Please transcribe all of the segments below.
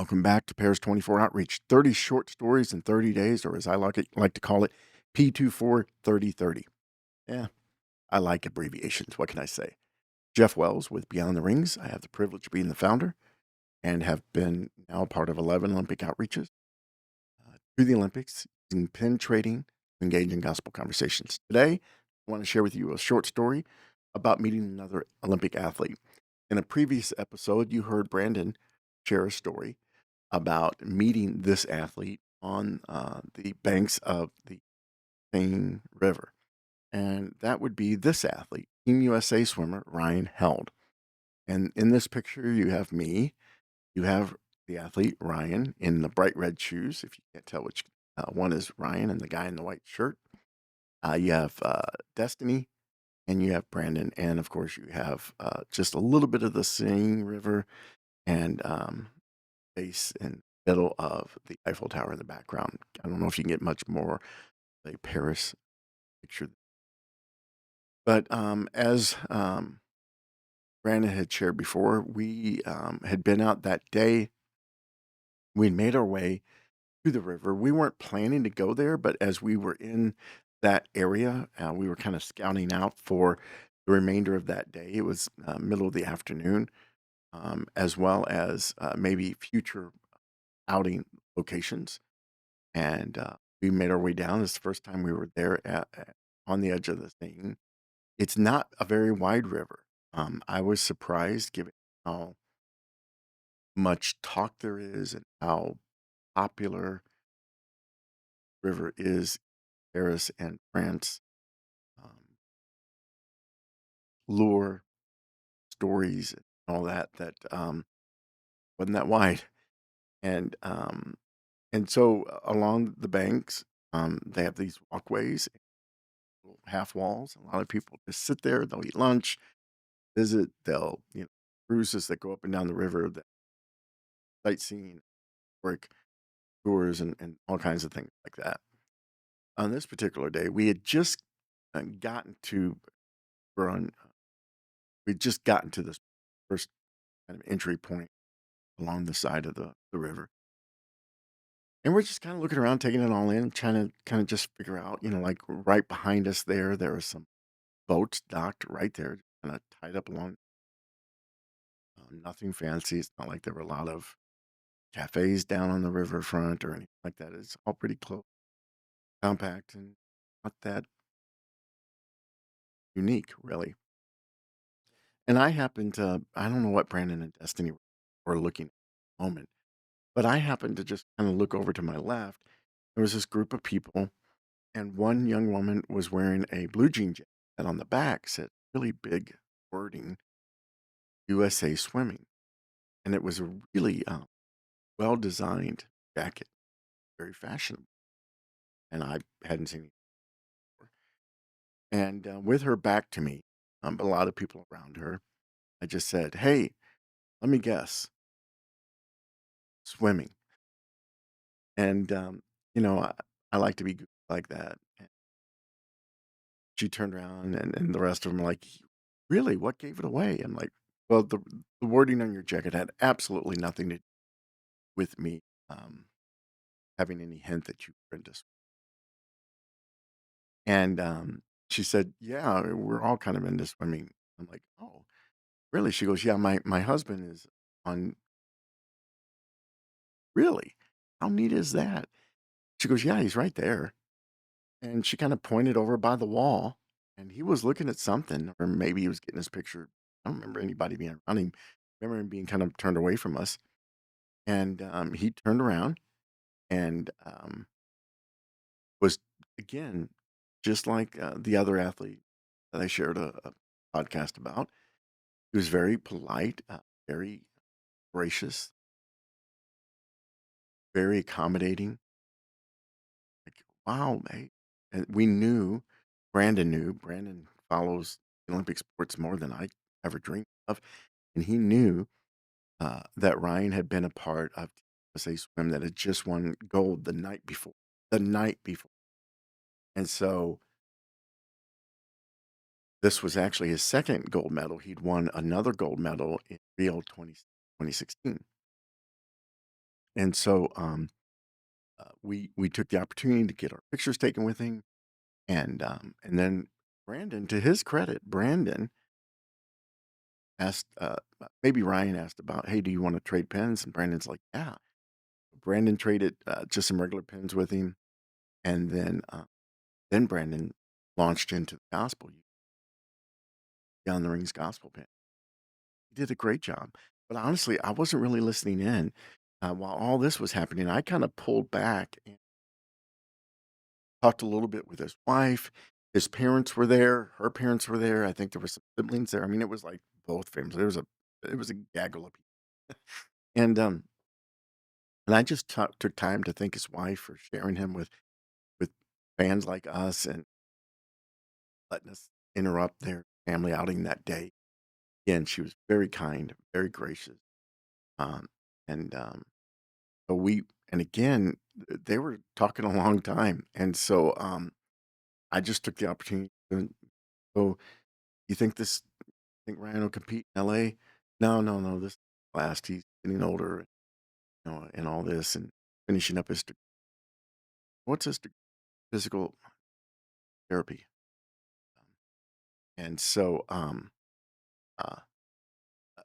Welcome back to Paris 24 Outreach. 30 short stories in 30 days, or as I like to call it, P24 3030. Yeah, I like abbreviations. What can I say? Jeff Wells with Beyond the Rings. I have the privilege of being the founder and have been now part of 11 Olympic outreaches to the Olympics using pen trading to engage in gospel conversations. Today, I want to share with you a short story about meeting another Olympic athlete. In a previous episode, you heard Brandon share a story about meeting this athlete on the banks of the Seine River. And that would be this athlete, Team USA swimmer Ryan Held. And in this picture, you have me, you have the athlete Ryan in the bright red shoes, if you can't tell which one is Ryan and the guy in the white shirt. You have Destiny, and you have Brandon, and of course, you have just a little bit of the Seine River and base in the middle of the Eiffel Tower in the background. I don't know if you can get much more a Paris picture. But as Brandon had shared before, we had been out that day. We made our way to the river. We weren't planning to go there, but as we were in that area, we were kind of scouting out for the remainder of that day. It was middle of the afternoon, as well as maybe future outing locations. And we made our way down. It's the first time we were there on the edge of the thing. It's not a very wide river. I was surprised given how much talk there is and how popular river is Paris and France. Um, Lure, stories, and all that wasn't that wide. And so along the banks, they have these walkways, little half walls. A lot of people just sit there. They'll eat lunch, visit. They'll cruises that go up and down the river, that sightseeing, work tours, and all kinds of things like that. On this particular day, we had just gotten to we're on we'd just gotten to this first kind of entry point along the side of the river. And we're just kind of looking around, taking it all in, trying to kind of just figure out, like right behind us there are some boats docked right there, kind of tied up along. Nothing fancy. It's not like there were a lot of cafes down on the riverfront or anything like that. It's all pretty close, compact, and not that unique, really. And I don't know what Brandon and Destiny were looking at the moment, but I happened to just kind of look over to my left. There was this group of people, and one young woman was wearing a blue jean jacket that on the back said really big wording USA Swimming. And it was a really well designed jacket, very fashionable. And I hadn't seen it before. And with her back to me, a lot of people around her, I just said, "Hey, let me guess, swimming." And I like to be goofy like that. And she turned around, and the rest of them were like, "Really? What gave it away?" I'm like, "Well, the wording on your jacket had absolutely nothing to do with me um, having any hint that you were into." And she said, "Yeah, we're all kind of into swimming." I'm like, "Oh, really?" She goes, "Yeah, my husband is on." Really? How neat is that? She goes, "Yeah, he's right there." And she kind of pointed over by the wall, and he was looking at something, or maybe he was getting his picture. I don't remember anybody being around him. I remember him being kind of turned away from us. And he turned around and was, again, just like the other athlete that I shared a podcast about. He was very polite, very gracious, very accommodating. Like, wow, mate. And Brandon follows Olympic sports more than I ever dreamed of. And he knew that Ryan had been a part of USA Swim that had just won gold the night before. And so this was actually his second gold medal. He'd won another gold medal in Rio 2016. And so we took the opportunity to get our pictures taken with him, and then Brandon, to his credit, Brandon asked, maybe Ryan asked about, "Hey, do you want to trade pens?" And Brandon's like, "Yeah." Brandon traded just some regular pens with him, and then Brandon launched into the gospel, Beyond the Rings gospel pen. He did a great job, but honestly, I wasn't really listening in while all this was happening. I kind of pulled back and talked a little bit with his wife. His parents were there. Her parents were there. I think there were some siblings there. I mean, it was like both families. It was a gaggle of people, and and I just took time to thank his wife for sharing him with fans like us and letting us interrupt their family outing that day. Again, she was very kind, very gracious, um, and so we and again they were talking a long time, and so I just took the opportunity. So you think Ryan will compete in LA? No, no, no. This last he's getting older, and all this, and finishing up his what's his physical therapy, and so uh,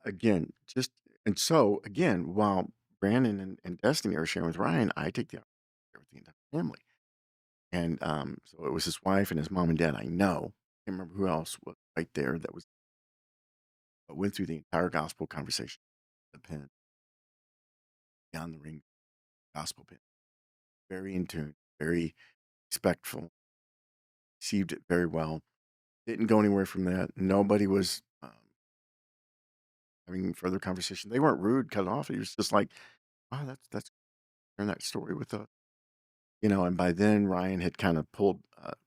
again, just and so again, while Brandon and Destiny are sharing with Ryan, I take the opportunity to share with the entire family, and so it was his wife and his mom and dad. I know, I can't remember who else was right there that was went through the entire gospel conversation, the pen, beyond the ring gospel pen, very in tune, very respectful, received it very well. Didn't go anywhere from that. Nobody was having further conversation. They weren't rude, cut it off. It was just like, oh, that's sharing that story with us. And by then Ryan had kind of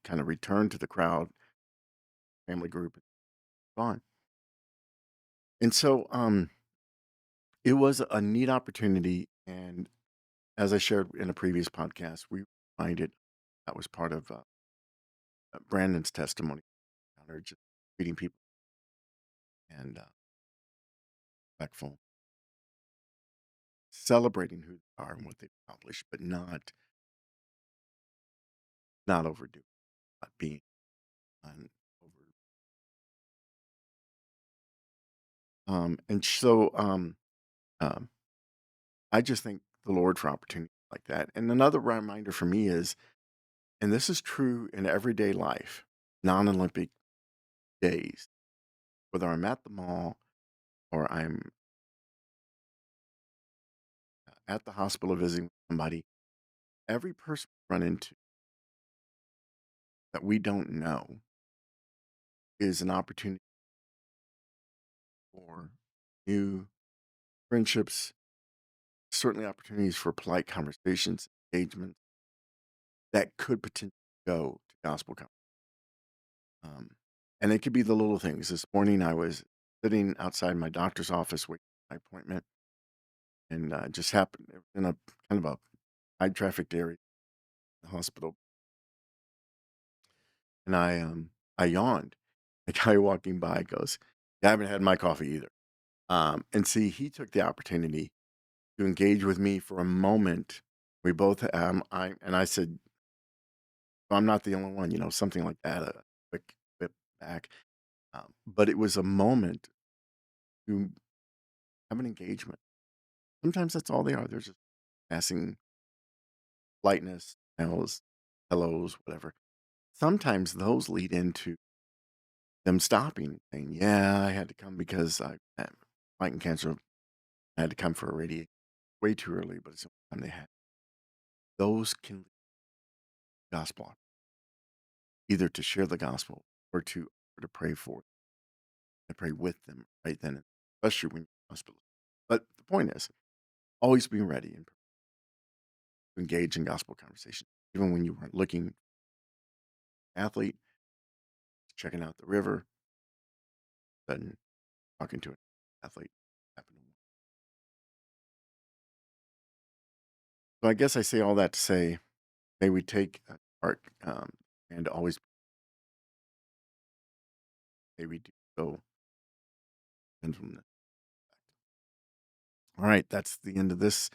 kind of returned to the crowd, family group, and gone. And so it was a neat opportunity. And as I shared in a previous podcast, we reminded that was part of Brandon's testimony, or just treating people and respectful, celebrating who they are and what they've accomplished, but not overdoing, not being over. And so um, I just thank the Lord for opportunities like that. And another reminder for me is, and this is true in everyday life, non-Olympic days, whether I'm at the mall or I'm at the hospital visiting somebody, every person we run into that we don't know is an opportunity for new friendships, certainly opportunities for polite conversations, engagements that could potentially go to gospel conversation. Um, and it could be the little things. This morning, I was sitting outside my doctor's office waiting for my appointment, and just happened it was in a kind of a high trafficked area, the hospital, and I yawned. The guy walking by goes, "Yeah, I haven't had my coffee either." And see, he took the opportunity to engage with me for a moment. We both, I said, "I'm not the only one," something like that, a quick whip back. But it was a moment to have an engagement. Sometimes that's all they are. They're just passing lightness, smells, hellos, whatever. Sometimes those lead into them stopping and saying, "Yeah, I had to come because I'm fighting cancer. I had to come for a radiation way too early, but it's the only time they had." Those can lead to gospel, either to share the gospel or to pray for and pray with them right then, especially when you're in the hospital. But the point is, always being ready and to engage in gospel conversation, even when you weren't looking athlete, checking out the river, then talking to an athlete. Happened. So I guess I say all that to say, may we take part and always may we do so. And from the, all right, that's the end of this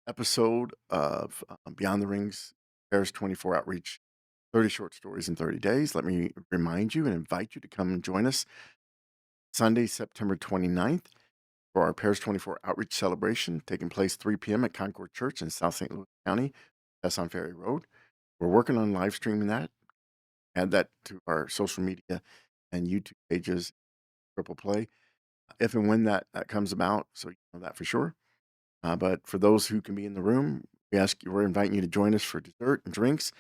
episode of Beyond the Rings Paris 24 Outreach 30 Short Stories in 30 Days. Let me remind you and invite you to come and join us Sunday, September 29th for our Paris 24 Outreach celebration taking place 3 p.m. at Concord Church in South St. Louis County, Tesson Ferry Road. We're working on live streaming that. Add that to our social media and YouTube pages, Triple Play, if and when that comes about, so you know that for sure. But for those who can be in the room, we're inviting you to join us for dessert and drinks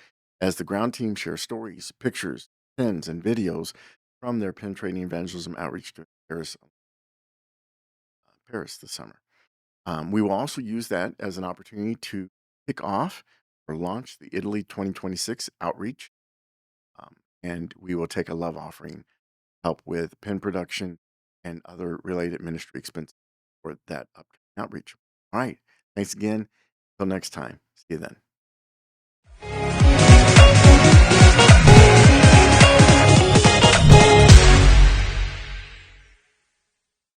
as the ground team shares stories, pictures, pins, and videos from their penetrating evangelism outreach to Paris this summer. We will also use that as an opportunity to kick off or launch the Italy 2026 outreach. And we will take a love offering, help with pin production and other related ministry expenses for that upcoming outreach. All right. Thanks again. Until next time. See you then.